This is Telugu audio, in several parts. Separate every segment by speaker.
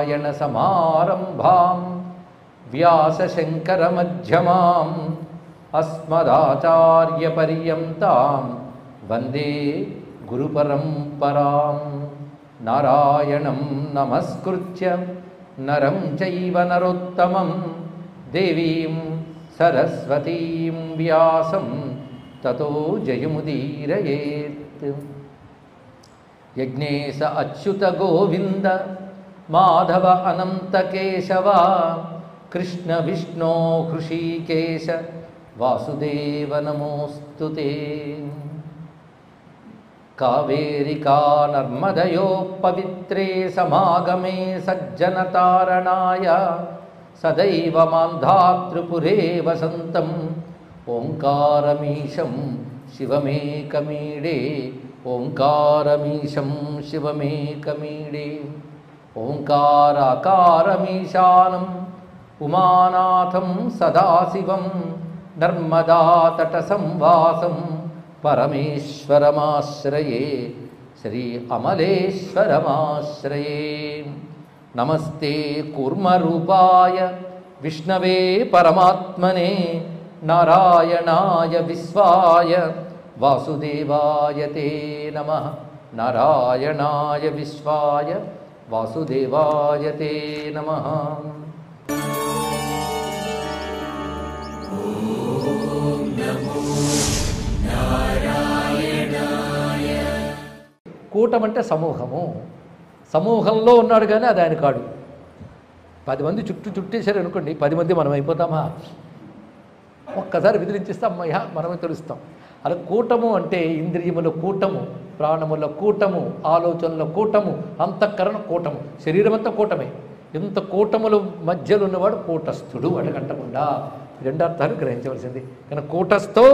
Speaker 1: నారాయణ సమారంభాం వ్యాసశంకర మధ్యమాం అస్మదాచార్య పర్యంతాం వందే గురు పరంపరాం. నారాయణం నమస్కృత్య నరం చైవ నరోత్తమం దేవీం సరస్వతీం వ్యాసం తతో జయముదీరయేత్. యజ్ఞేశ అచ్యుత గోవింద మాధవ అనంత కేశవ కృష్ణ విష్ణో హృషీకేశ వాసుదేవ నమోస్తుతే. కావేరికా నర్మదయో పవిత్రే సమాగమే సజ్జనతారణాయ సదైవ మాంధాతృపురే వసంతం ఓంకారమీశం శివమేకమీడే. ఓంకారమీశం శివమేకమీడే. ఓంకారాకారమీశానం ఉమానాథం సదాశివం నర్మదాతట సంవాసం పరమేశ్వరమాశ్రయే శ్రీ అమలేశ్వరమాశ్రయే. నమస్తే కూర్మరూపాయ విష్ణవే పరమాత్మనే నారాయణాయ విశ్వాయ వాసుదేవాయ తే నమః. నారాయణాయ విశ్వాయ వాసుదేవాయ తే నమః. కూటం అంటే సమూహము. సమూహంలో ఉన్నాడు కానీ అది ఆయన కాడు. 10 మంది చుట్టేశారు అనుకోండి, 10 మంది మనం అయిపోతామా? ఒక్కసారి విదిలించిస్తే అమ్మయ్య మనమే తెలుస్తాం. అలా కూటము అంటే ఇంద్రియముల కూటము, ప్రాణముల కూటము, ఆలోచనల కూటము, అంతఃకరణ కూటము, శరీరం అంతా కూటమే. ఇంత కూటముల మధ్యలో ఉన్నవాడు కూటస్థుడు. అడగంటకుండా 2 అర్థాలు గ్రహించవలసింది. కానీ కూటస్థో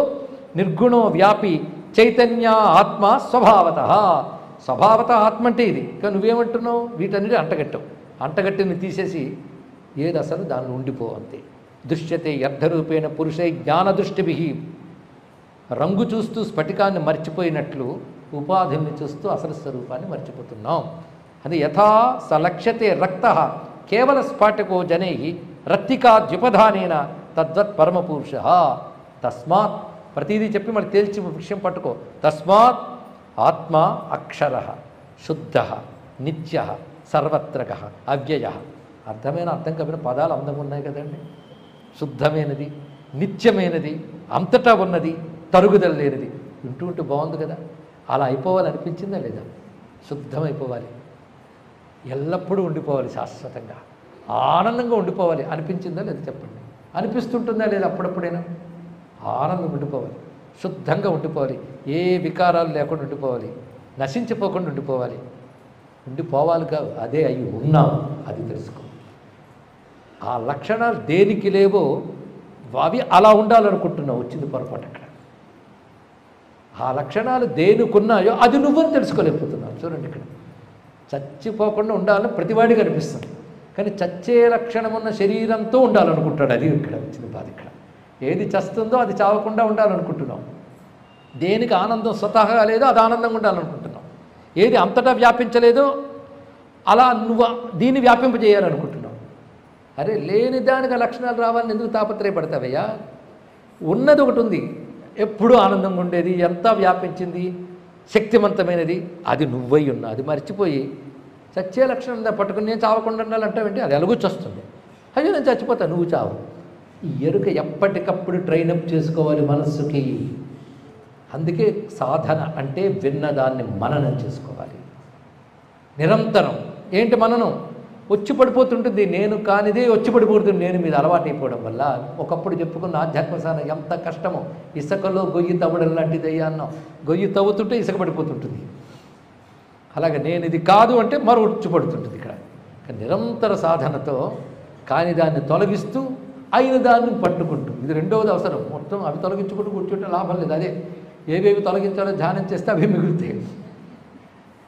Speaker 1: నిర్గుణో వ్యాపి చైతన్య ఆత్మ స్వభావత. స్వభావత ఆత్మ అంటే ఇది. కానీ నువ్వేమంటున్నావు? వీటన్నిటి అంటగట్టావు. అంటగట్టిని తీసేసి ఏది అసలు దాన్ని ఉండిపో అంతే. దృశ్యతే యర్థరూపేణ పురుషై జ్ఞానదృష్టిభి. రంగు చూస్తూ స్ఫటికాన్ని మర్చిపోయినట్లు ఉపాధిని చూస్తూ అసలు స్వరూపాన్ని మర్చిపోతున్నాం. అది యథా సలక్ష్యతే రక్త కేవల స్ఫాటకో జనై రక్తికాద్యుపధానేన తద్వత్ పరమపురుష. తస్మాత్ ప్రతిదీ చెప్పి మరి తేల్చి విషయం పట్టుకో. తస్మాత్ ఆత్మ అక్షర శుద్ధ నిత్య సర్వత్రక అవ్యయ. అర్థమైన అర్థం కాకపోయిన పదాలు అందంగా ఉన్నాయి కదండి. శుద్ధమైనది, నిత్యమైనది, అంతటా ఉన్నది, తరుగుదల లేనిది. వింటూ ఉంటే బాగుంది కదా. అలా అయిపోవాలనిపించిందా లేదా? శుద్ధమైపోవాలి, ఎల్లప్పుడూ ఉండిపోవాలి, శాశ్వతంగా ఆనందంగా ఉండిపోవాలి అనిపించిందా లేదా చెప్పండి? అనిపిస్తుంటుందా లేదా? అప్పుడప్పుడైనా ఆనందం ఉండిపోవాలి, శుద్ధంగా ఉండిపోవాలి, ఏ వికారాలు లేకుండా ఉండిపోవాలి, నశించిపోకుండా ఉండిపోవాలి. ఉండిపోవాలి కాదు, అదే అయి ఉన్నాం, అది తెలుసుకో. ఆ లక్షణాలు దేనికి లేవో అవి అలా ఉండాలనుకుంటున్నావు, వచ్చింది పొరపాటు అక్కడ. ఆ లక్షణాలు దేనికున్నాయో అది నువ్వని తెలుసుకోలేకపోతున్నావు. చూడండి, ఇక్కడ చచ్చిపోకుండా ఉండాలని ప్రతివాడికి అనిపిస్తుంది, కానీ చచ్చే లక్షణం ఉన్న శరీరంతో ఉండాలనుకుంటాడు. అది ఇక్కడ వచ్చింది బాధ. ఇక్కడ ఏది చస్తుందో అది చావకుండా ఉండాలనుకుంటున్నాం. దేనికి ఆనందం స్వతహాగా లేదో అది ఆనందంగా ఉండాలనుకుంటున్నాం. ఏది అంతటా వ్యాపించలేదో అలా నువ్వు దీన్ని వ్యాపింపజేయాలనుకుంటున్నావు. అరే, లేని దానికి లక్షణాలు రావాలని ఎందుకు తాపత్రయపడతావయ్యా? ఉన్నది ఒకటి ఉంది, ఎప్పుడూ ఆనందంగా ఉండేది, ఎంత వ్యాపించింది, శక్తివంతమైనది, అది నువ్వై ఉన్నా. అది మర్చిపోయి చచ్చే లక్షణం పట్టుకుని నేను చావకుండా ఉండాలంటావేంటి? అది ఎలుగుచొస్తుంది. అయ్యో నేను చచ్చిపోతా, నువ్వు చావు. ఈ ఎరుక ఎప్పటికప్పుడు ట్రైనప్ చేసుకోవాలి మనస్సుకి. అందుకే సాధన అంటే విన్నదాన్ని మననం చేసుకోవాలి నిరంతరం. ఏంటి మననం? వచ్చి పడిపోతుంటుంది, నేను కానిదే వచ్చి పడిపోతుంది. నేను మీద అలవాటు అయిపోవడం వల్ల ఒకప్పుడు చెప్పుకున్న ఆధ్యాత్మ సాధన ఎంత కష్టమో. ఇసుకలో గొయ్యి తవ్వడం లాంటిది అయ్యా అన్నాం. గొయ్యి తవ్వుతుంటే ఇసుక పడిపోతుంటుంది. అలాగే నేను ఇది కాదు అంటే మరో వచ్చి పడుతుంటుంది. ఇక్కడ నిరంతర సాధనతో కాని దాన్ని తొలగిస్తూ అయిన దాన్ని పట్టుకుంటూ, ఇది రెండవది అవసరం. మొత్తం అవి తొలగించుకుంటూ కూర్చుంటే లాభం లేదు. అదే ఏవేవి తొలగించాలో ధ్యానం చేస్తే అవి మిగులుతాయి.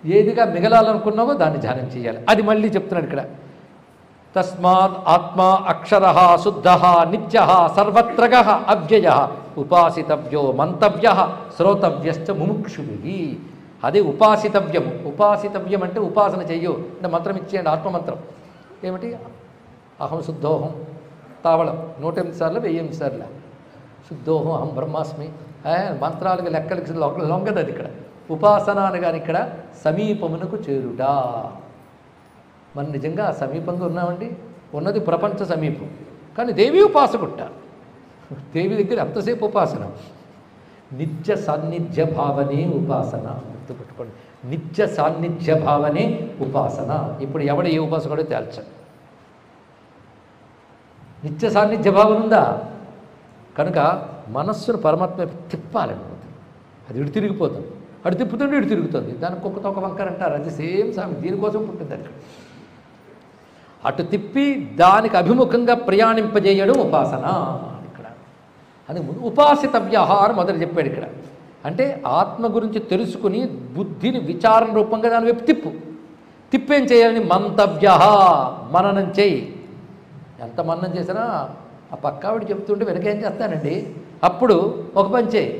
Speaker 1: ఏదిగా మిగలాలనుకున్నావో దాన్ని ధ్యానం చేయాలి. అది మళ్ళీ చెప్తున్నాడు ఇక్కడ. తస్మాత్ ఆత్మ అక్షర శుద్ధ నిత్య సర్వత్రగ అవ్యయ ఉపాసితవ్యో మంతవ్య శ్రోతవ్యశ్చ ముముక్షుభి. అదే ఉపాసితవ్యము. ఉపాసితవ్యం అంటే ఉపాసన చెయ్యు అంటే మంత్రం ఇచ్చేయండి, ఆత్మమంత్రం. ఏమిటి? అహం శుద్ధోహం తావళం 108 సార్లు 1008 సార్లు శుద్ధోహం అహం బ్రహ్మాస్మి. మంత్రాలకి లెక్కలకి లొంగదు అది. ఇక్కడ ఉపాసన అనగాని ఇక్కడ సమీపమునకు చేరుట. మనం నిజంగా సమీపంగా ఉన్నామండి. ఉన్నది ప్రపంచ సమీపం, కానీ దేవి ఉపాసకుట్ట. దేవి దగ్గర ఎంతసేపు ఉపాసన? నిత్య సాన్నిధ్య భావనే ఉపాసన. గుర్తుపెట్టుకోండి, నిత్య సాన్నిధ్య భావనే ఉపాసన. ఇప్పుడు ఎవడు ఏ ఉపాసకుడో తేల్చండి. నిత్య సాన్నిధ్య భావన ఉందా? కనుక మనస్సును పరమాత్మ తిప్పాలన్నమాట. అది ఇటు తిరిగిపోతుంది, అటు తిప్పుతుంటే ఇటు తిరుగుతుంది. దానికి ఒక తొక్క వంకర అంటారు, అది సేమ్ సామి. దీనికోసం పుట్టింది అది. అటు తిప్పి దానికి అభిముఖంగా ప్రయాణింపజేయడం ఉపాసన ఇక్కడ. అది ఉపాసితవ్య అని మొదలు చెప్పాడు ఇక్కడ. అంటే ఆత్మ గురించి తెలుసుకుని బుద్ధిని విచారణ రూపంగా దాని వైపు తిప్పేం చేయాలని? మంతవ్య, మననం చేయి. ఎంత మననం చేసినా ఆ పక్కావిడి చెప్తుంటే వెనకేం చేస్తానండి. అప్పుడు ఒక పని చేయి,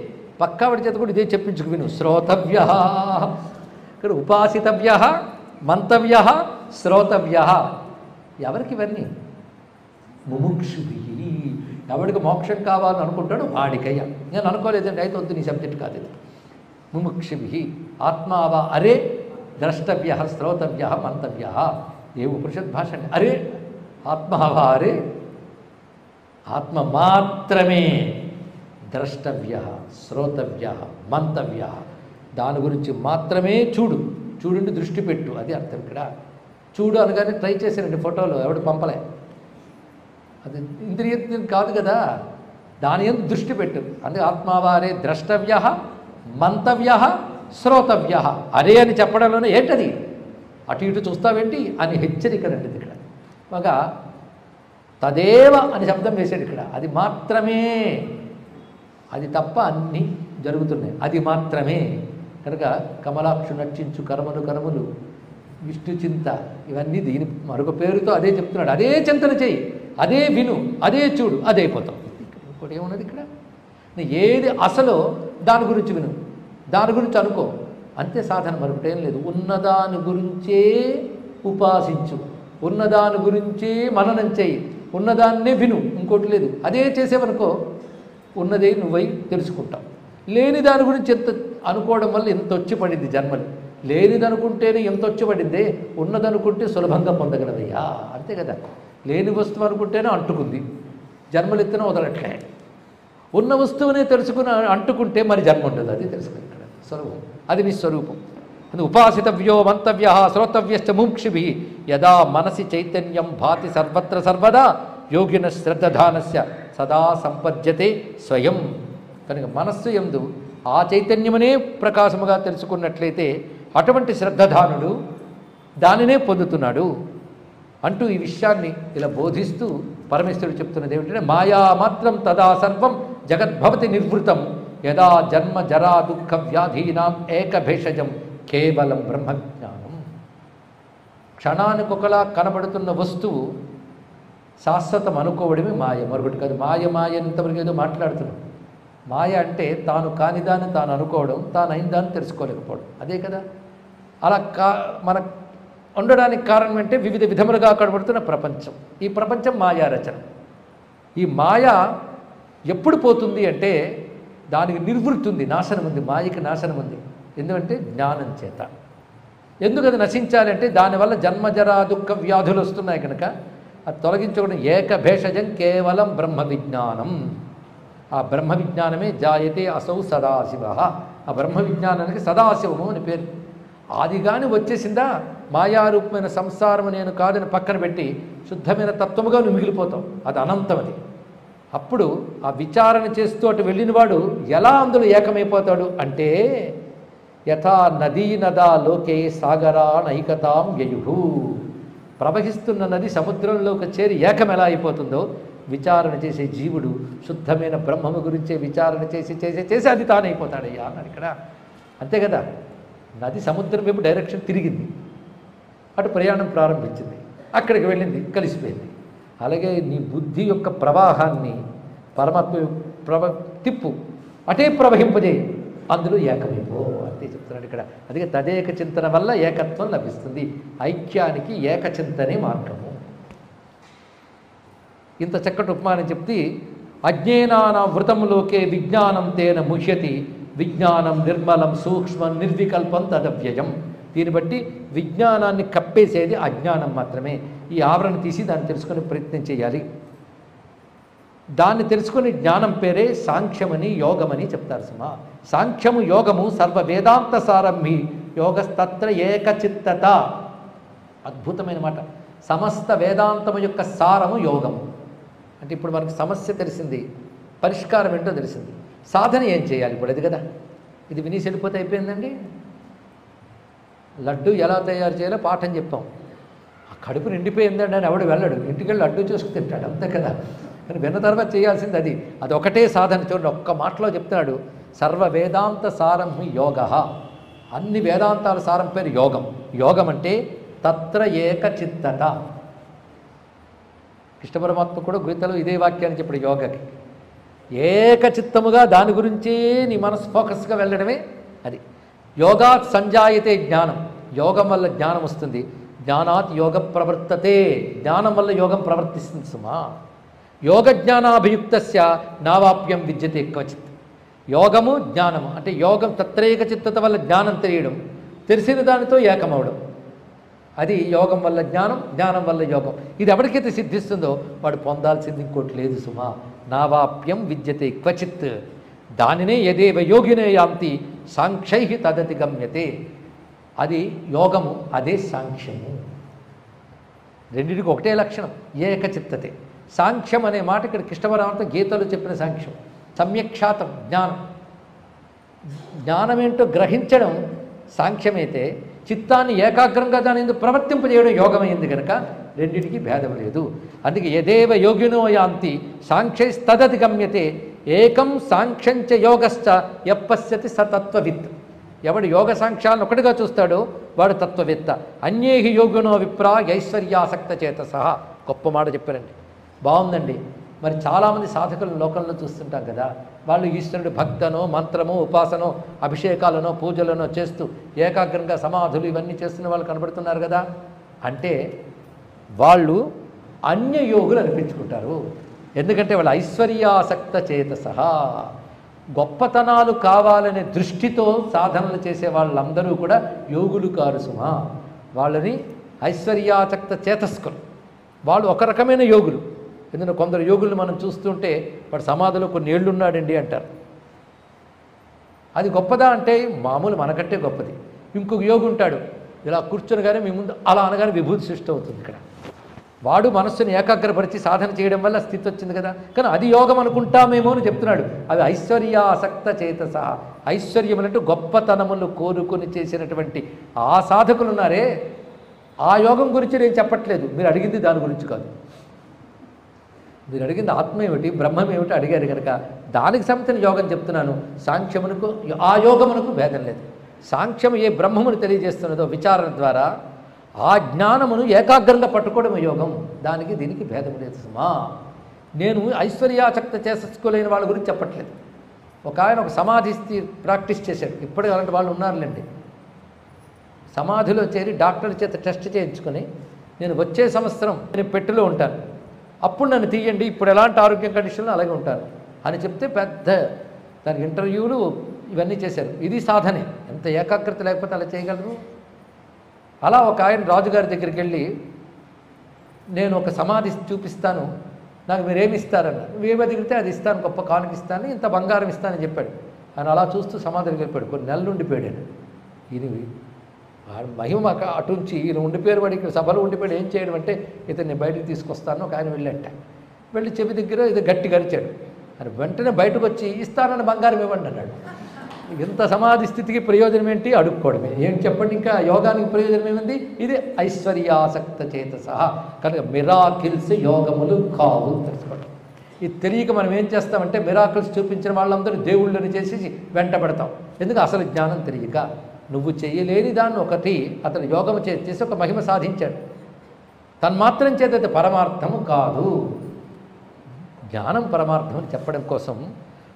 Speaker 1: పక్కావిడి చేత కూడా ఇదే చెప్పించుకు విను. శ్రోతవ్య, ఇక్కడ ఉపాసితవ్య, మంతవ్య, శ్రోతవ్య. ఎవరికి ఇవన్నీ? ముముక్షుభి. ఎవడికి మోక్షం కావాలని అనుకుంటాడు వాడికయ్యా. నేను అనుకోలేదండి, అయితే వద్దు, నీ సబ్జెక్ట్ కాదు ఇది. ముముక్షుభి ఆత్మావా అరే ద్రష్టవ్య శ్రోతవ్య మంతవ్య. ఏ ఉపనిషత్ భాష అండి? అరే ఆత్మావా అరే, ఆత్మ మాత్రమే ద్రష్టవ్య శ్రోతవ్య మంతవ్య. దాని గురించి మాత్రమే చూడుండి దృష్టి పెట్టు, అది అర్థం ఇక్కడ. చూడు అనగానే ట్రై చేశానండి ఫోటోలో, ఎవడు పంపలే. అది ఇంద్రియం కాదు కదా, దాని ఎందు దృష్టి పెట్టు. అందుకే ఆత్మావారే ద్రష్టవ్య మంతవ్య శ్రోతవ్య. అరే అని చెప్పడంలోనే ఏంటది అటు ఇటు చూస్తావేంటి అని హెచ్చరికనండి ఇక్కడ. ఒక తదేవ అని శబ్దం వేశాడు ఇక్కడ. అది మాత్రమే, అది తప్ప అన్నీ జరుగుతున్నాయి, అది మాత్రమే. కనుక కమలాక్షు నర్చించు కర్మలు విష్ణు చింత, ఇవన్నీ దీని మరొక పేరుతో అదే చెప్తున్నాడు. అదే చింతన చేయి, అదే విను, అదే చూడు, అదే అయిపోతాం. ఇంకోటి ఏమున్నది ఇక్కడ? ఏది అసలు దాని గురించి విను, దాని గురించి అనుకో, అంతే సాధన. మరొకటి ఏం లేదు. ఉన్నదాని గురించే ఉపాసించు, ఉన్నదాని గురించే మననం చేయి, ఉన్నదాన్నే విను, ఇంకోటి లేదు. అదే చేసేవనుకో ఉన్నదే నువ్వై తెలుసుకుంటావు. లేని దాని గురించి ఎంత అనుకోవడం వల్ల ఎంత వచ్చి పడింది జన్మలు. లేనిదనుకుంటేనే ఎంత వచ్చి పడిందే, ఉన్నదనుకుంటే సులభంగా పొందగలదయ్యా, అంతే కదా. లేని వస్తువు అనుకుంటేనే అంటుకుంది, జన్మలు ఎత్తున వదలట్లే. ఉన్న వస్తువునే తెలుసుకుని అంటుకుంటే మరి జన్మ ఉండదు. అది తెలుసుకుని ఇక్కడ స్వరూపం, అది నీ స్వరూపం. అది ఉపాసితవ్యో మంతవ్య శ్రోతవ్యశ్చ ముముక్షుభిః యదా మనసి చైతన్యం భాతి సర్వత్ర సర్వదా యోగిన శ్రద్ధానస్య సదా సంపద్యతే స్వయం. కనుక మనస్సు యందు ఆ చైతన్యమనే ప్రకాశముగా తెలుసుకున్నట్లయితే అటువంటి శ్రద్ధానుడు దానినే పొందుతున్నాడు అంటూ ఈ విషయాన్ని ఇలా బోధిస్తూ పరమేశ్వరుడు చెప్తున్నది ఏమిటంటే, మాయా మాత్రం తదా సర్వం జగద్భవతి నిర్వృతం యదా జన్మ జరా దుఃఖ వ్యాధీనాం ఏకభేషజం కేవలం బ్రహ్మజ్ఞానం. క్షణానికొకలా కనబడుతున్న వస్తువు శాశ్వతం అనుకోవడమే మాయ, మరొకటి కాదు. మాయ ఇంతవరకు ఏదో మాట్లాడుతున్నాం. మాయ అంటే తాను కానిదాన్ని తాను అనుకోవడం, తాను అయిందాన్ని తెలుసుకోలేకపోవడం, అదే కదా. అలా మన ఉండడానికి కారణం అంటే వివిధ విధములుగా కనబడుతున్న ప్రపంచం. ఈ ప్రపంచం మాయా రచన. ఈ మాయ ఎప్పుడు పోతుంది అంటే దానికి నిర్వృత్తి ఉంది, నాశనం ఉంది. మాయకి నాశనం ఉంది. ఎందుకంటే జ్ఞానం చేత. ఎందుకు అది నశించాలి అంటే దానివల్ల జన్మజరా దుఃఖ వ్యాధులు వస్తున్నాయి కనుక అది తొలగించుకోవడం. ఏకభేషజం కేవలం బ్రహ్మ విజ్ఞానం. ఆ బ్రహ్మ విజ్ఞానమే జాయతే అసౌ సదాశివ. ఆ బ్రహ్మ విజ్ఞానానికి సదాశివము అని పేరు. అది కానీ వచ్చేసిందా మాయారూపమైన సంసారం నేను కాదని పక్కన పెట్టి శుద్ధమైన తత్వముగా నువ్వు మిగిలిపోతావు. అది అనంతమది. అప్పుడు ఆ విచారణ చేస్తూ అటు వెళ్ళినవాడు ఎలా అందులో ఏకమైపోతాడు అంటే, యథా నదీ నదా లోకే సాగరా నైకతాం యయుః. ప్రవహిస్తున్న నది సముద్రంలోకి చేరి ఏకం ఎలా అయిపోతుందో విచారణ చేసే జీవుడు శుద్ధమైన బ్రహ్మము గురించే విచారణ చేసి చేసి చేసి అది తానైపోతాడయ్యా అన్నాడు ఇక్కడ. అంతే కదా. నది సముద్రం వైపు డైరెక్షన్ తిరిగింది, అటు ప్రయాణం ప్రారంభించింది, అక్కడికి వెళ్ళింది, కలిసిపోయింది. అలాగే నీ బుద్ధి యొక్క ప్రవాహాన్ని పరమాత్మ తిప్పు, అటే ప్రవహింపజేయి, అందులో ఏకమైపో అంతే చెప్తున్నాడు ఇక్కడ. అందుకే తదేక చింతన వల్ల ఏకత్వం లభిస్తుంది. ఐక్యానికి ఏకచింతనే మార్గము. ఇంత చక్కటి ఉపమానం చెప్తే అజ్ఞేనాన వృతములోకే విజ్ఞానం తేన ముహ్యతి విజ్ఞానం నిర్మలం సూక్ష్మం నిర్వికల్పం తదవ్యయం. దీన్ని బట్టి విజ్ఞానాన్ని కప్పేసేది అజ్ఞానం మాత్రమే. ఈ ఆవరణ తీసి దాన్ని తెలుసుకునే ప్రయత్నం చేయాలి. దాన్ని తెలుసుకుని జ్ఞానం పేరే సాంఖ్యమని యోగమని చెప్తారు సుమా. సాంఖ్యము యోగము సర్వ వేదాంత సారంభి యోగస్తత్ర ఏకచిత్తత. అద్భుతమైన మాట. సమస్త వేదాంతము యొక్క సారము యోగము. అంటే ఇప్పుడు మనకు సమస్య తెలిసింది, పరిష్కారం ఏంటో తెలిసింది, సాధన ఏం చేయాలి ఇప్పుడు? అది కదా, ఇది విని వెళ్ళిపోతే అయిపోయిందండి. లడ్డు ఎలా తయారు చేయాలో పాఠం చెప్పాం. ఆ కడుపు నిండిపోయిందండి అని ఎవడు వెళ్ళడు, ఇంటికి వెళ్ళి లడ్డు చేసుకు తింటాడు, అంతే కదా. కానీ విన్న తర్వాత చేయాల్సింది అది. అది ఒకటే సాధన. చూడండి, ఒక్క మాటలో చెప్తున్నాడు, సర్వ వేదాంత సారం యోగ. అన్ని వేదాంతాల సారం పేరు యోగం. యోగం అంటే తత్ర ఏకచిత్తత. కృష్ణ పరమాత్మ కూడా గీతలో ఇదే వాక్యాన్ని చెప్పాడు యోగకి. ఏకచిత్తముగా దాని గురించే నీ మనసు ఫోకస్గా వెళ్ళడమే అది. యోగాత్ సంజాయతే జ్ఞానం. యోగం వల్ల జ్ఞానం వస్తుంది. జ్ఞానాత్ యోగ ప్రవర్తతే. జ్ఞానం వల్ల యోగం ప్రవర్తిస్తుంది సుమా. యోగ జ్ఞానాభియుక్తస్య నావాప్యం విద్యతే క్వచిత్. యోగము జ్ఞానము అంటే యోగం తత్రేక చిత్తత వల్ల జ్ఞానం తెలియడం, తెలిసిన దానితో ఏకమవడం. అది యోగం వల్ల జ్ఞానం, జ్ఞానం వల్ల యోగం. ఇది ఎవరికైతే సిద్ధిస్తుందో వాడు పొందాల్సింది ఇంకోటి లేదు సుమా. నావాప్యం విద్యతే క్వచిత్. దానినే యదేవ యోగినే యాంతి సాంఖ్యై తదతి గమ్యతే. అది యోగము, అదే సాంఖ్యము. రెండింటికి ఒకటే లక్షణం, ఏకచిత్తతే. సాంఖ్యం అనే మాట ఇక్కడ కృష్ణ పరమాత్మ గీతలో చెప్పిన సాంఖ్యం. సమ్యక్షాతం జ్ఞానం. జ్ఞానమేంటో గ్రహించడం సాంఖ్యమైతే, చిత్తాన్ని ఏకాగ్రంగా దాని ఎందుకు ప్రవర్తింపజేయడం యోగమైంది కనుక రెండింటికి భేదం లేదు. అందుకే యదేవ యోగినో యాంతి సాంఖ్యైస్తదతి గమ్యతే. ఏకం సాంఖ్యంచ యోగశ్చ యప్పశ్యతి స తత్వవిత్. ఎవడు యోగ సాంఖ్యాలను ఒకటిగా చూస్తాడో వాడు తత్వవేత్త. అన్యేహి యోగినో విప్రా ఐశ్వర్యాసక్త చేత సహా. గొప్ప మాట చెప్పారండి, బాగుందండి. మరి చాలామంది సాధకులను లోకంలో చూస్తుంటాం కదా, వాళ్ళు ఈశ్వరుడు భక్తనో మంత్రమో ఉపాసనో అభిషేకాలనో పూజలనో చేస్తూ ఏకాగ్రంగా సమాధులు ఇవన్నీ చేస్తున్న వాళ్ళు కనబడుతున్నారు కదా. అంటే వాళ్ళు అన్యయోగులు అనిపించుకుంటారు. ఎందుకంటే వాళ్ళు ఐశ్వర్యాసక్త చేత సహా. గొప్పతనాలు కావాలనే దృష్టితో సాధనలు చేసే వాళ్ళందరూ కూడా యోగులు కారు సుమా. వాళ్ళని ఐశ్వర్యాసక్త చేతస్కులు. వాళ్ళు ఒక రకమైన యోగులు. ఎందుకంటే కొందరు యోగులను మనం చూస్తుంటే వాడు సమాధిలో కొన్ని ఏళ్ళు ఉన్నాడండి అంటారు. అది గొప్పదా అంటే మామూలు మనకంటే గొప్పది. ఇంకొక యోగి ఉంటాడు, ఇలా కూర్చొనిగానే మీ ముందు అలా అనగానే విభూతి సృష్టి అవుతుంది. ఇక్కడ వాడు మనస్సును ఏకాగ్రపరిచి సాధన చేయడం వల్ల స్థితి వచ్చింది కదా. కానీ అది యోగం అనుకుంటామేమో అని చెప్తున్నాడు. అవి ఐశ్వర్యాసక్త చేతస. ఐశ్వర్యములంటూ గొప్పతనములు కోరుకొని చేసినటువంటి ఆ సాధకులు ఉన్నారే, ఆ యోగం గురించి నేను చెప్పట్లేదు. మీరు అడిగింది దాని గురించి కాదు. మీరు అడిగింది ఆత్మ ఏమిటి, బ్రహ్మం ఏమిటి అడిగారు కనుక దానికి సంబంధించిన యోగం చెప్తున్నాను. సాంఖ్యమునకు ఆ యోగమునకు భేదం లేదు. సాంఖ్యము ఏ బ్రహ్మమును తెలియజేస్తున్నదో విచారణ ద్వారా ఆ జ్ఞానమును ఏకాగ్రంగా పట్టుకోవడం యోగం. దానికి దీనికి భేదం లేదు సుమా. నేను ఐశ్వర్యాసక్త చేసుకోలేని వాళ్ళ గురించి చెప్పట్లేదు. ఒక ఆయన ఒక సమాధి ప్రాక్టీస్ చేశాడు. ఇప్పటికీ అలాంటి వాళ్ళు ఉన్నారులేండి. సమాధిలో చేరి డాక్టర్ల చేత టెస్ట్ చేయించుకొని, నేను వచ్చే సంవత్సరం నేను పెట్టెలో ఉంటాను, అప్పుడు నన్ను తీయండి, ఇప్పుడు ఎలాంటి ఆరోగ్యం కండిషన్లో అలాగే ఉంటాను అని చెప్తే పెద్ద దానికి ఇంటర్వ్యూలు ఇవన్నీ చేశారు. ఇది సాధనే. ఎంత ఏకాగ్రత లేకపోతే అలా చేయగలరు. అలా ఒక ఆయన రాజుగారి దగ్గరికి వెళ్ళి, నేను ఒక సమాధి చూపిస్తాను, నాకు మీరేమి ఇస్తారన్న. నువ్వేమి అడిగితే అది ఇస్తాను, గొప్ప కానుక ఇస్తాను, ఇంత బంగారం ఇస్తానని చెప్పాడు. ఆయన అలా చూస్తూ సమాధికి వెళ్ళిపోయాడు. కొన్ని నెలలు ఉండిపోయాడు. ఇది మహిమ అటుంచి ఈయన ఉండిపోయారు. వాడికి సభలో ఉండిపోయాడు. ఏం చేయడం అంటే, ఇతన్ని బయటికి తీసుకొస్తాను. ఒక ఆయన వెళ్ళంట, వెళ్ళి చెవి దగ్గర ఇది గట్టి గరిచాడు. అని వెంటనే బయటకు వచ్చి ఇస్తానని బంగారం ఇవ్వండి అన్నాడు. ఇంత సమాధి స్థితికి ప్రయోజనం ఏంటి? అడుక్కోవడమే. ఏం చెప్పండి, ఇంకా యోగానికి ప్రయోజనం ఏముంది? ఇది ఐశ్వర్యాసక్త చేత సహా. కనుక మిరాకిల్స్ యోగములు కావు తెలుసుకోవడం. ఇది తెలియక మనం ఏం చేస్తామంటే మిరాకిల్స్ చూపించిన వాళ్ళందరూ దేవుళ్ళని చేసి వెంటబడతాం. ఎందుకు? అసలు జ్ఞానం తెలియక. నువ్వు చేయలేని దాన్ని ఒకటి అతను యోగము చేసి ఒక మహిమ సాధించాడు. తన్మాత్రం చేత అది పరమార్థము కాదు. జ్ఞానం పరమార్థం అని చెప్పడం కోసం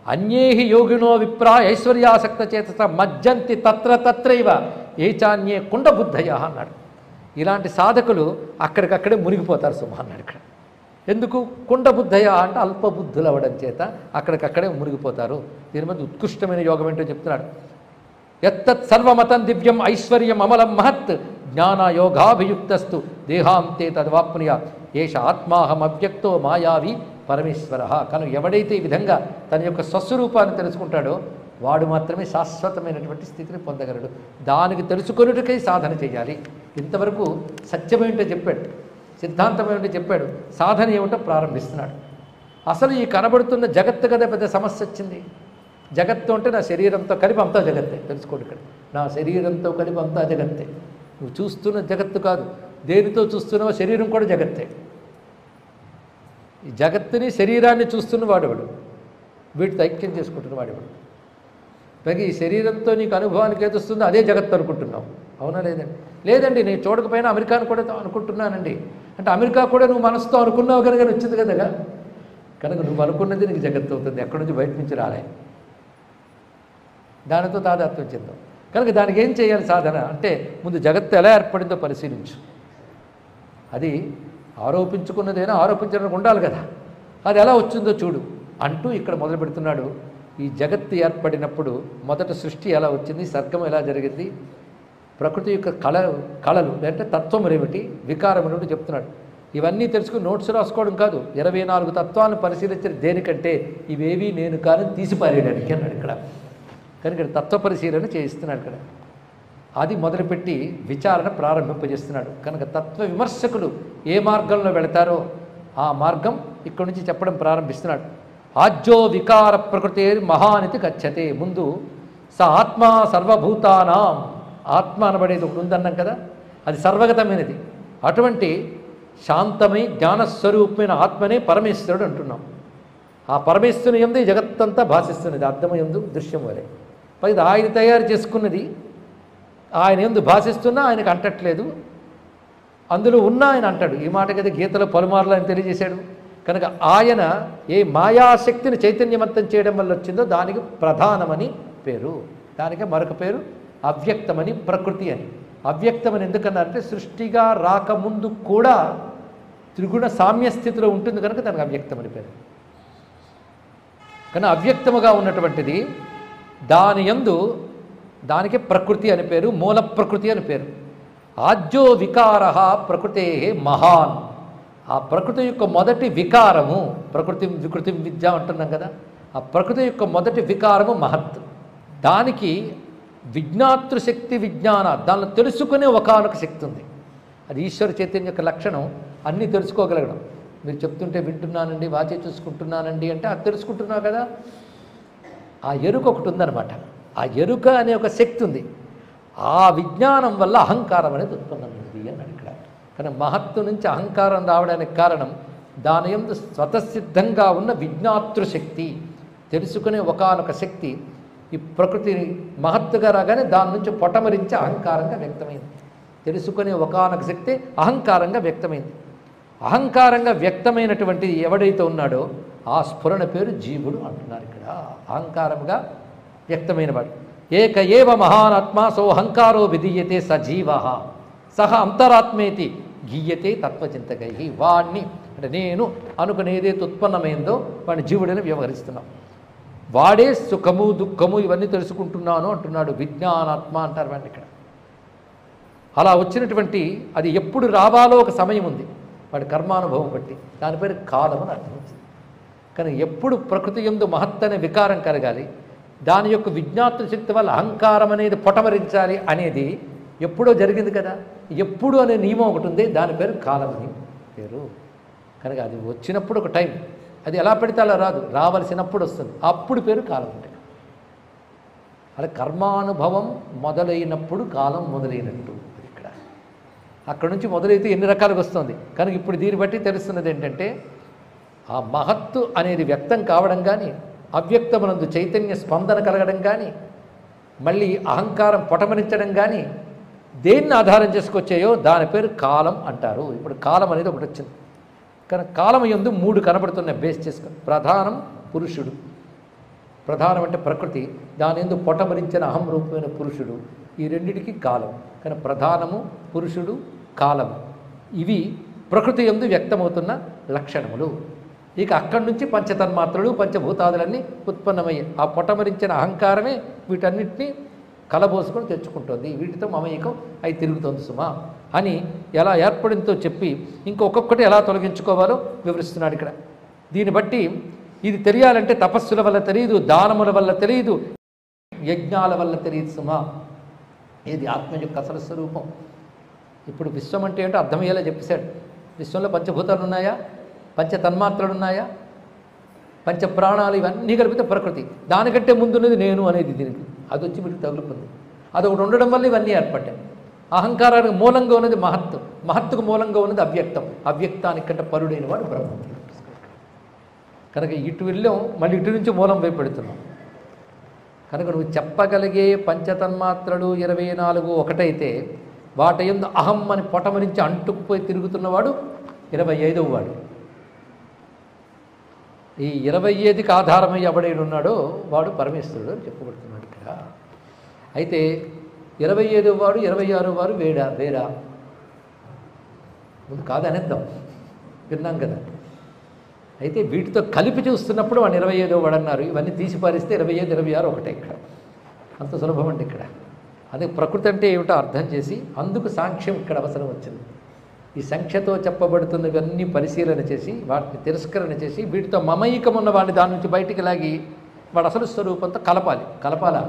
Speaker 1: అన్యేహి యోగినో విప్రా ఐశ్వర్యాసక్త చేత మజ్జంతి తత్ర తత్రైవ ఏచాన్యే కుండబుద్ధయ అన్నాడు. ఇలాంటి సాధకులు అక్కడికక్కడే మునిగిపోతారు సుమా అన్నాడు. ఇక్కడ ఎందుకు? కుండబుద్ధయ అంటే అల్పబుద్ధులు అవ్వడం చేత అక్కడికక్కడే మునిగిపోతారు. దీని మధ్య ఉత్కృష్టమైన యోగం ఏంటో చెప్తున్నాడు. యత్తత్ సర్వమతం దివ్యం ఐశ్వర్యం అమలం మహత్ జ్ఞాన యోగాభియుక్తస్తు దేహాంతే తద్వాప్నుయా ఏష ఆత్మాహం అవ్యక్తో మాయావి పరమేశ్వర. కను ఎవడైతే ఈ విధంగా తన యొక్క స్వస్వరూపాన్ని తెలుసుకుంటాడో వాడు మాత్రమే శాశ్వతమైనటువంటి స్థితిని పొందగలడు. దానికి తెలుసుకొనుటకై సాధన చేయాలి. ఇంతవరకు సత్యమేంటో చెప్పాడు, సిద్ధాంతం ఏమిటో చెప్పాడు, సాధన ఏమిటో ప్రారంభిస్తున్నాడు. అసలు ఈ కనబడుతున్న జగత్తు కదా పెద్ద సమస్య వచ్చింది. జగత్తు అంటే నా శరీరంతో కలిపి అంతా జగత్తే. తెలుసుకోండి, ఇక్కడ నా శరీరంతో కలిపి అంతా జగత్తే. నువ్వు చూస్తున్న జగత్తు కాదు, దేనితో చూస్తున్నావో శరీరం కూడా జగత్తే. ఈ జగత్తుని శరీరాన్ని చూస్తున్న వాడెవడు, వీటితో ఐక్యం చేసుకుంటున్న వాడెవడు. పైగా ఈ శరీరంతో నీకు అనుభవానికి ఏదొస్తుందో అదే జగత్తు అనుకుంటున్నావు. అవునా లేదండి? లేదండి, నేను చూడకపోయినా అమెరికాను కూడా అనుకుంటున్నానండి అంటే అమెరికా కూడా నువ్వు మనసుతో అనుకున్నావు కనుక వచ్చింది కదా. కనుక నువ్వు అనుకున్నది నీకు జగత్తు అవుతుంది, ఎక్కడి నుంచి బయట నుంచి రాలే. దానితో తాదాత్మ్యం చెందాం. కనుక దానికి ఏం చేయాలి సాధన అంటే ముందు జగత్తు ఎలా ఏర్పడిందో పరిశీలించు. అది ఆరోపించుకున్నదైనా ఆరోపించడానికి ఉండాలి కదా, అది ఎలా వచ్చిందో చూడు అంటూ ఇక్కడ మొదలు పెడుతున్నాడు. ఈ జగత్తు ఏర్పడినప్పుడు మొదట సృష్టి ఎలా వచ్చింది, సర్గం ఎలా జరిగింది, ప్రకృతి యొక్క కళలు అంటే తత్వం ఏమిటి, వికారం ఏమిటి చెప్తున్నాడు. ఇవన్నీ తెలుసుకుని నోట్స్ రాసుకోవడం కాదు, 24 తత్వాలను పరిశీలించడం దేనికంటే ఇవేవి నేను కానీ తీసి పారేయడానికి అన్నాడు ఇక్కడ. కనుక ఇక్కడ తత్వ పరిశీలన చేయిస్తున్నాడు ఇక్కడ. అది మొదలుపెట్టి విచారణ ప్రారంభింపజేస్తున్నాడు. కనుక తత్వ విమర్శకులు ఏ మార్గంలో వెళతారో ఆ మార్గం ఇక్కడి నుంచి చెప్పడం ప్రారంభిస్తున్నాడు. ఆజ్యో వికార ప్రకృతే మహానితి గచ్చతే. ముందు స ఆత్మ సర్వభూతానాం, ఆత్మ అనబడేది ఒకటి ఉందన్నాం కదా, అది సర్వగతమైనది. అటువంటి శాంతమై జ్ఞానస్వరూపమైన ఆత్మనే పరమేశ్వరుడు అంటున్నాం. ఆ పరమేశ్వరుని యందు ఈ జగత్తంతా భాషిస్తున్నది, అర్థమయందు దృశ్యం వలె. పైది ఆయన తయారు చేసుకున్నది, ఆయన యందు భాషిస్తున్నా ఆయనకు అంటట్లేదు, అందులో ఉన్న ఆయన అంటాడు. ఈ మాట కదా గీతలో పలుమార్లు ఆయన తెలియజేశాడు. కనుక ఆయన ఏ మాయాశక్తిని చైతన్యవంతం చేయడం వల్ల వచ్చిందో దానికి ప్రధానమని పేరు. దానికి మరొక పేరు అవ్యక్తమని, ప్రకృతి అని. అవ్యక్తమని ఎందుకన్నారంటే సృష్టిగా రాకముందు కూడా త్రిగుణ సామ్య స్థితిలో ఉంటుంది కనుక దానికి అవ్యక్తమని పేరు. కానీ అవ్యక్తముగా ఉన్నటువంటిది దాని యందు దానికి ప్రకృతి అని పేరు, మూల ప్రకృతి అని పేరు. ఆజ్యో వికార ప్రకృతే మహాన్. ఆ ప్రకృతి యొక్క మొదటి వికారము, ప్రకృతి వికృతి విద్య అంటున్నాం కదా, ఆ ప్రకృతి యొక్క మొదటి వికారము మహత్. దానికి విజ్ఞాతృశక్తి విజ్ఞాన, దానిలో తెలుసుకునే ఒకానొక శక్తి ఉంది. అది ఈశ్వర చైతన్య యొక్క లక్షణం, అన్నీ తెలుసుకోగలగడం. మీరు చెప్తుంటే వింటున్నానండి, వాచే చూసుకుంటున్నానండి అంటే అది తెలుసుకుంటున్నావు కదా, ఆ ఎరుక ఒకటి ఉందన్నమాట. ఆ ఎరుక అనే ఒక శక్తి ఉంది. ఆ విజ్ఞానం వల్ల అహంకారం అనేది ఉత్పన్నమైంది అన్నాడు ఇక్కడ. కానీ మహత్తు నుంచి అహంకారం రావడానికి కారణం దాని యందు స్వతసిద్ధంగా ఉన్న విజ్ఞాతృశక్తి, తెలుసుకునే ఒకానొక శక్తి. ఈ ప్రకృతి మహత్తుగా రాగానే దాని నుంచి పొటమరించి అహంకారంగా వ్యక్తమైంది. తెలుసుకునే ఒకానొక శక్తి అహంకారంగా వ్యక్తమైంది. అహంకారంగా వ్యక్తమైనటువంటిది ఎవడైతే ఉన్నాడో ఆ స్ఫురణ పేరు జీవుడు అంటున్నారు ఇక్కడ. అహంకారంగా వ్యక్తమైనవాడు. ఏక ఏవ మహానాత్మ సోహంకారో విధీయతే సజీవ సహ అంతరాత్మేతి గీయతే తత్వచింతకై. వాణ్ణి అంటే నేను అనుకుని ఏదైతే ఉత్పన్నమైందో వాడిని జీవుడని వ్యవహరిస్తున్నాం. వాడే సుఖము దుఃఖము ఇవన్నీ తెలుసుకుంటున్నాను అంటున్నాడు. విజ్ఞానాత్మ అంటారు వాడిని ఇక్కడ. అలా వచ్చినటువంటి అది ఎప్పుడు రావాలో ఒక సమయం ఉంది, వాడి కర్మానుభవం బట్టి. దాని పేరు కాలం అని అర్థం వచ్చింది. కానీ ఎప్పుడు ప్రకృతి యందు మహత్తనే వికారం కలగాలి, దాని యొక్క విజ్ఞాతృ శక్తి వల్ల అహంకారం అనేది పొటమరించాలి అనేది ఎప్పుడో జరిగింది కదా. ఎప్పుడు అనే నియమం ఒకటి ఉంది, దాని పేరు కాలం అని పేరు. కనుక అది వచ్చినప్పుడు ఒక టైం, అది ఎలా పెడితే అలా రాదు, రావలసినప్పుడు వస్తుంది, అప్పుడు పేరు కాలం అంటే. అలా కర్మానుభవం మొదలైనప్పుడు కాలం మొదలైనట్టు ఇక్కడ. అక్కడ నుంచి మొదలైతే ఎన్ని రకాలుగా వస్తుంది. కనుక ఇప్పుడు దీన్ని బట్టి తెలుస్తున్నది ఏంటంటే ఆ మహత్తు అనేది వ్యక్తం కావడం కానీ, అవ్యక్తమునందు చైతన్య స్పందన కలగడం కానీ, మళ్ళీ అహంకారం పొటమరించడం కానీ దేన్ని ఆధారం చేసుకొచ్చాయో దాని పేరు కాలం అంటారు. ఇప్పుడు కాలం అనేది ఒకటి వచ్చింది. కానీ కాలం యందు 3 కనబడుతున్నాయి బేస్ చేసుకొని. ప్రధానం పురుషుడు, ప్రధానం అంటే ప్రకృతి, దాని యందు పొటమరించిన అహం రూపమైన పురుషుడు, ఈ రెండిటికి కాలం. కానీ ప్రధానము పురుషుడు కాలము ఇవి ప్రకృతి యందు వ్యక్తమవుతున్న లక్షణములు. ఇక అక్కడి నుంచి పంచతన్మాత్రలు పంచభూతాదులన్నీ ఉత్పన్నమయ్యాయి. ఆ పొటమరించిన అహంకారమే వీటన్నిటినీ కలబోసుకొని తెచ్చుకుంటుంది. వీటితో మమేకం అయి తిరుగుతుంది సుమా అని ఎలా ఏర్పడిందో చెప్పి ఇంకొకటి ఎలా తొలగించుకోవాలో వివరిస్తున్నాడు ఇక్కడ. దీన్ని బట్టి ఇది తెలియాలంటే తపస్సుల వల్ల తెలియదు, దానముల వల్ల తెలియదు, యజ్ఞాల వల్ల తెలియదు సుమా. ఇది ఆత్మ యొక్క అసలు స్వరూపం. ఇప్పుడు విశ్వం అంటే ఏంటో అర్థమయ్యేలా చెప్పేశాడు. విశ్వంలో పంచభూతాలు ఉన్నాయా, పంచ తన్మాత్రలు ఉన్నాయా, పంచ ప్రాణాలు, ఇవన్నీ కలిపితే ప్రకృతి. దానికంటే ముందున్నది నేను అనేది దీనికి. అది వచ్చి వీటికి తగులుకుంది. అదొకటి ఉండడం వల్ల ఇవన్నీ ఏర్పడ్డాయి. అహంకారానికి మూలంగా ఉన్నది మహత్తు, మహత్తుకు మూలంగా ఉన్నది అవ్యక్తం, అవ్యక్తానికంటే పరుడైన వాడు బ్రహ్మం. కనుక ఇటు వెళ్ళాం, మళ్ళీ ఇటు నుంచి మూలం వైపు పెడుతున్నాం. కనుక నువ్వు చెప్పగలిగే పంచతన్మాత్రలు 24 ఒకటైతే వాటి యందు అహం అని పొటమరించి అంటుకుపోయి తిరుగుతున్నవాడు 25వ వాడు. ఈ 25కి ఆధారమై ఎవడైనాడో వాడు పరమేశ్వరుడు అని చెప్పబడుతున్నాడు ఇక్కడ. అయితే 25వ వాడు 26వ వారు వేరా ముందు కాదనేద్దాం, విన్నాం కదా. అయితే వీటితో కలిపి చూస్తున్నప్పుడు వాడు 25వ వాడు అన్నారు. ఇవన్నీ తీసి పారిస్తే 25, 26 ఒకటే. ఇక్కడ అంత సులభం అండి. ఇక్కడ అదే ప్రకృతి అంటే ఏమిటో అర్థం చేసి అందుకు సాంఖ్యం ఇక్కడ అవసరం వచ్చింది. ఈ సంఖ్యతో చెప్పబడుతున్నవన్నీ పరిశీలన చేసి వాటిని తిరస్కరణ చేసి వీటితో మమైకం ఉన్న వాడిని దాని నుంచి బయటికి లాగి వాడు అసలు స్వరూపంతో కలపాలా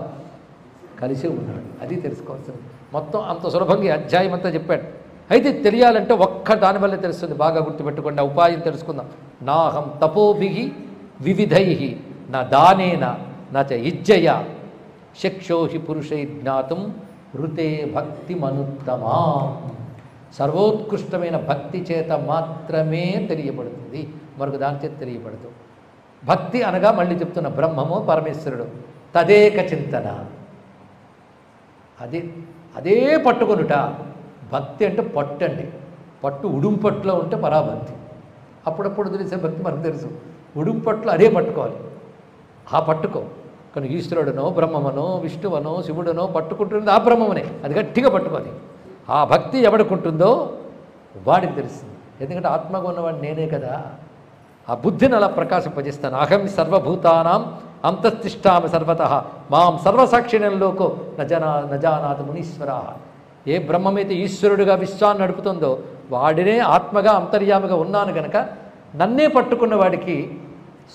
Speaker 1: కలిసే ఉన్నాడు. అది తెలుసుకోవాల్సింది. మొత్తం అంత సులభంగా అధ్యాయం అంతా చెప్పాడు. అయితే తెలియాలంటే ఒక్క దానివల్ల తెలుస్తుంది. బాగా గుర్తుపెట్టుకోండి. ఆ ఉపాయం తెలుసుకుందాం. నాహం తపోభిః వివిధైః నా దానేన నచ ఇజ్జయ శక్షోహి పురుషై జ్ఞాతుం ఋతే భక్తి మనుత్తమా. సర్వోత్కృష్టమైన భక్తి చేత మాత్రమే తెలియబడుతుంది, మరొక దాని చేత తెలియబడదు. భక్తి అనగా మళ్ళీ చెప్తున్న బ్రహ్మము పరమేశ్వరుడు తదేక చింతన, అదే పట్టుకొనుట. భక్తి అంటే పట్టు అండి. పట్టు ఉడుంపట్లో ఉంటే పరాభక్తి. అప్పుడప్పుడు తెలిసే భక్తి మనకు తెలుసు. ఉడుంపట్లో అదే పట్టుకోవాలి. ఆ పట్టుకో. కానీ ఈశ్వరుడనో బ్రహ్మమనో విష్ణువనో శివుడనో పట్టుకుంటుంది ఆ బ్రహ్మమనే. అది గట్టిగా పట్టుకోవాలి. ఆ భక్తి ఎవడుకుంటుందో వాడికి తెలుస్తుంది. ఎందుకంటే ఆత్మగా ఉన్నవాడు నేనే కదా. ఆ బుద్ధిని అలా ప్రకాశింపజేస్తాను. అహం సర్వభూతానాం అంతఃతిష్ఠామి సర్వతః మాం సర్వసాక్షిణంలోకో నజానాథ మునీశ్వరా. ఏ బ్రహ్మమైతే ఈశ్వరుడుగా విశ్వాన్ని నడుపుతుందో వాడినే ఆత్మగా అంతర్యామిగా ఉన్నాను గనక నన్నే పట్టుకున్న వాడికి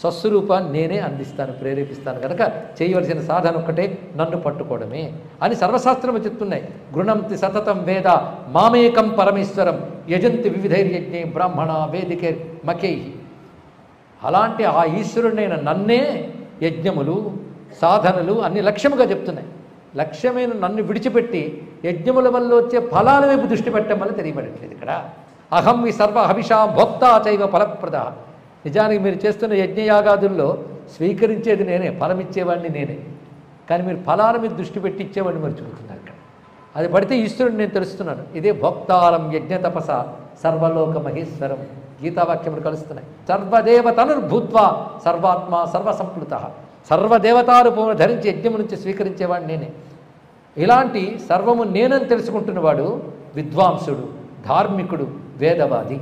Speaker 1: స్వస్వరూపాన్ని నేనే అందిస్తాను, ప్రేరేపిస్తాను. కనుక చేయవలసిన సాధన ఒక్కటే నన్ను పట్టుకోవడమే అని సర్వశాస్త్రము చెప్తున్నాయి. గృణంతి సతతం వేద మామేకం పరమేశ్వరం యజంతి వివిధైర్యజ్ఞే బ్రాహ్మణ వేదికే మకై. అలాంటి ఆ ఈశ్వరుడైన నన్నే యజ్ఞములు సాధనలు అన్ని లక్ష్యముగా చెప్తున్నాయి. లక్ష్యమైన నన్ను విడిచిపెట్టి యజ్ఞముల వల్ల వచ్చే ఫలాల వైపు దృష్టి పెట్టడం వల్ల తెలియబడట్లేదు. ఇక్కడ అహం ఈ సర్వ హవిషా భోక్తా చైవ ఫలప్రద. నిజానికి మీరు చేస్తున్న యజ్ఞయాగాదుల్లో స్వీకరించేది నేనే, ఫలమిచ్చేవాడిని నేనే. కానీ మీరు ఫలాల మీద దృష్టి పెట్టి ఇచ్చేవాడిని మర్చిపోతున్నారు. ఇక్కడ అది పడితే ఈశ్వరుడు నేను తెలుస్తున్నాను. ఇదే భోక్తారం యజ్ఞ తపస సర్వలోక మహేశ్వరం. గీతావాక్యములు కలుస్తున్నాయి. సర్వదేవతనుర్భూత్వా సర్వాత్మ సర్వసంప్లుత. సర్వదేవతారూపమును ధరించి యజ్ఞము నుంచి స్వీకరించేవాడు నేనే. ఇలాంటి సర్వము నేనని తెలుసుకుంటున్నవాడు విద్వాంసుడు, ధార్మికుడు, వేదవాది.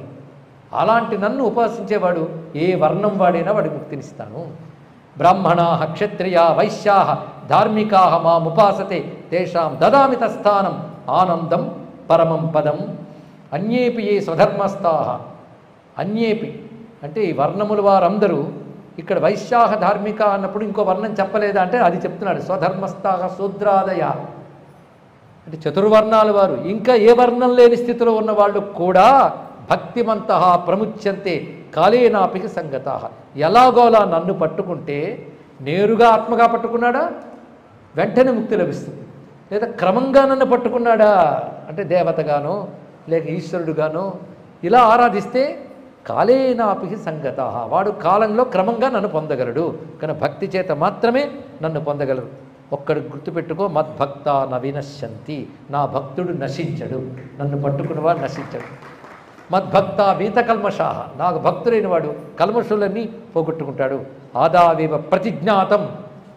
Speaker 1: అలాంటి నన్ను ఉపాసించేవాడు ఏ వర్ణం వాడైనా వాడికి ముక్తినిస్తాను. బ్రాహ్మణా క్షత్రియా వైశ్యా ధార్మికా మాముపాసతే తేషాం దదామి తస్థానం ఆనందం పరమం పదం. అన్యేపి ఏ స్వధర్మస్థా. అన్యేపి అంటే ఈ వర్ణముల వారందరూ. ఇక్కడ వైశ్యాహ ధార్మిక అన్నప్పుడు ఇంకో వర్ణం చెప్పలేదా అంటే అది చెప్తున్నాడు. స్వధర్మస్థాహ శూద్రాదయ అంటే చతుర్వర్ణాల వారు, ఇంకా ఏ వర్ణం లేని స్థితిలో ఉన్నవాళ్ళు కూడా భక్తిమంత ప్రముచ్యంతే కాలేనాపిక సంగత. ఎలాగోలా నన్ను పట్టుకుంటే నేరుగా ఆత్మగా పట్టుకున్నాడా వెంటనే ముక్తి లభిస్తుంది. లేదా క్రమంగా నన్ను పట్టుకున్నాడా అంటే దేవతగానో లేక ఈశ్వరుడుగానో ఇలా ఆరాధిస్తే కాలేనాపి సంగత. వాడు కాలంలో క్రమంగా నన్ను పొందగలడు. కానీ భక్తి చేత మాత్రమే నన్ను పొందగలరు. ఒక్కడు గుర్తుపెట్టుకో, మద్భక్త నవినశ్యంతి. నా భక్తుడు నశించడు, నన్ను పట్టుకున్నవాడు నశించడు. మద్భక్త వీతకల్మషాహ. నాకు భక్తులైన వాడు కల్మషులన్నీ పోగొట్టుకుంటాడు. ఆదావేవ ప్రతిజ్ఞాతం.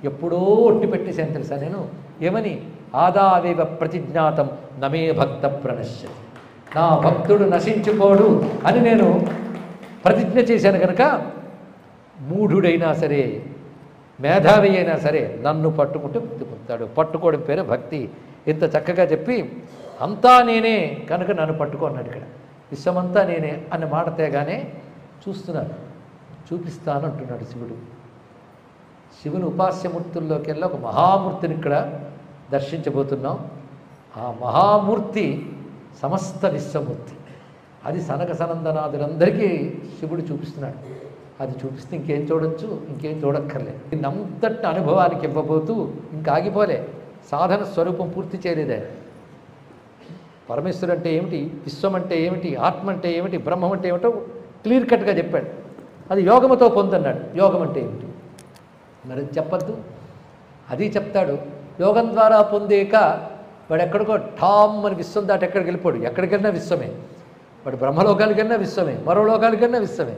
Speaker 1: ఎప్పుడో ఒట్టి పెట్టేసాను తెలుసా నేను. ఏమని? ఆదావేవ ప్రతిజ్ఞాతం నమే భక్త ప్రణశ్యతి. నా భక్తుడు నశించిపోడు అని నేను ప్రతిజ్ఞ చేశాను కనుక మూఢుడైనా సరే మేధావి అయినా సరే నన్ను పట్టుకుంటే ముక్తి పొందుతాడు. పట్టుకోవడం పేరే భక్తి. ఇంత చక్కగా చెప్పి అంతా నేనే కనుక నన్ను పట్టుకో అన్నాడు. ఇక్కడ విశ్వమంతా నేనే అన్న మాట తేగానే చూస్తున్నాడు, చూపిస్తాను అంటున్నాడు శివుడు. శివుని ఉపాస్యమూర్తుల్లోకెల్లా ఒక మహామూర్తిని ఇక్కడ దర్శించబోతున్నాం. ఆ మహామూర్తి సమస్త విశ్వమూర్తి. అది సనక సనందనాదులందరికీ శివుడు చూపిస్తున్నాడు. అది చూపిస్తే ఇంకేం చూడొచ్చు, ఇంకేం చూడక్కర్లేదు. దీన్నంతటి అనుభవానికి ఇవ్వబోతూ ఇంకా ఆగిపోలే. సాధన స్వరూపం పూర్తి చేయలేదే. పరమేశ్వరుడు అంటే ఏమిటి, విశ్వం అంటే ఏమిటి, ఆత్మ అంటే ఏమిటి, బ్రహ్మం అంటే ఏమిటో క్లియర్ కట్గా చెప్పాడు. అది యోగముతో పొందన్నాడు. యోగం అంటే ఏమిటి మరి చెప్పద్దు, అది చెప్తాడు. యోగం ద్వారా పొందేక వాడు ఎక్కడికో ఠామ్ అని విశ్వం దాటి ఎక్కడికి వెళ్ళిపోడు. ఎక్కడికెళ్ళినా విశ్వమే. వాడు బ్రహ్మలోకానికన్నా విశ్వమే, మరో లోకానికన్నా విశ్వమే.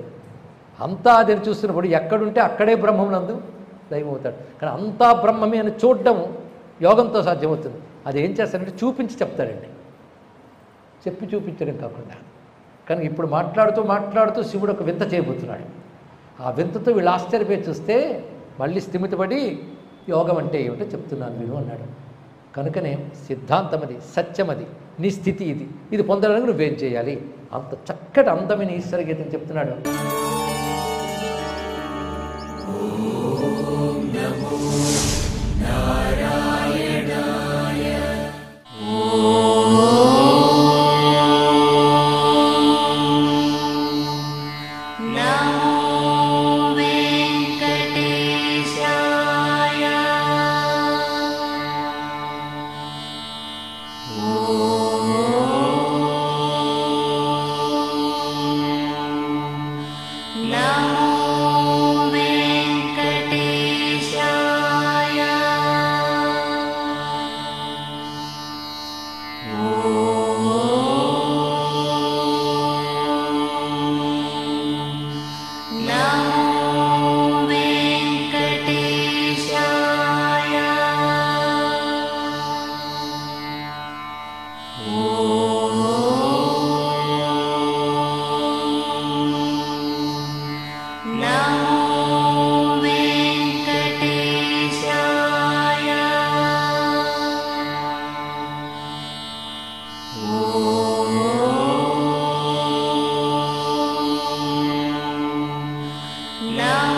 Speaker 1: అంతా అది చూస్తున్నప్పుడు ఎక్కడుంటే అక్కడే బ్రహ్మమునందు దైవమవుతాడు. కానీ అంతా బ్రహ్మమే అని చూడడం యోగంతో సాధ్యమవుతుంది. అది ఏం చేస్తాడంటే చూపించి చెప్తాడండి. చెప్పి చూపించడం కాకుండా. కానీ ఇప్పుడు మాట్లాడుతూ శివుడు ఒక వింత చేయబోతున్నాడు. ఆ వింతతో వీళ్ళు ఆశ్చర్యపోయి చూస్తే మళ్ళీ స్థిమితపడి యోగం అంటే ఏమిటో చెప్తున్నాను నేను అన్నాడు. కనుకనే సిద్ధాంతం అది, సత్యం అది, నీ స్థితి ఇది, ఇది పొందడానికి నువ్వేం చేయాలి. అంత చక్కటి అందమైన ఈశ్వర గీతని చెప్తున్నాడు.
Speaker 2: Now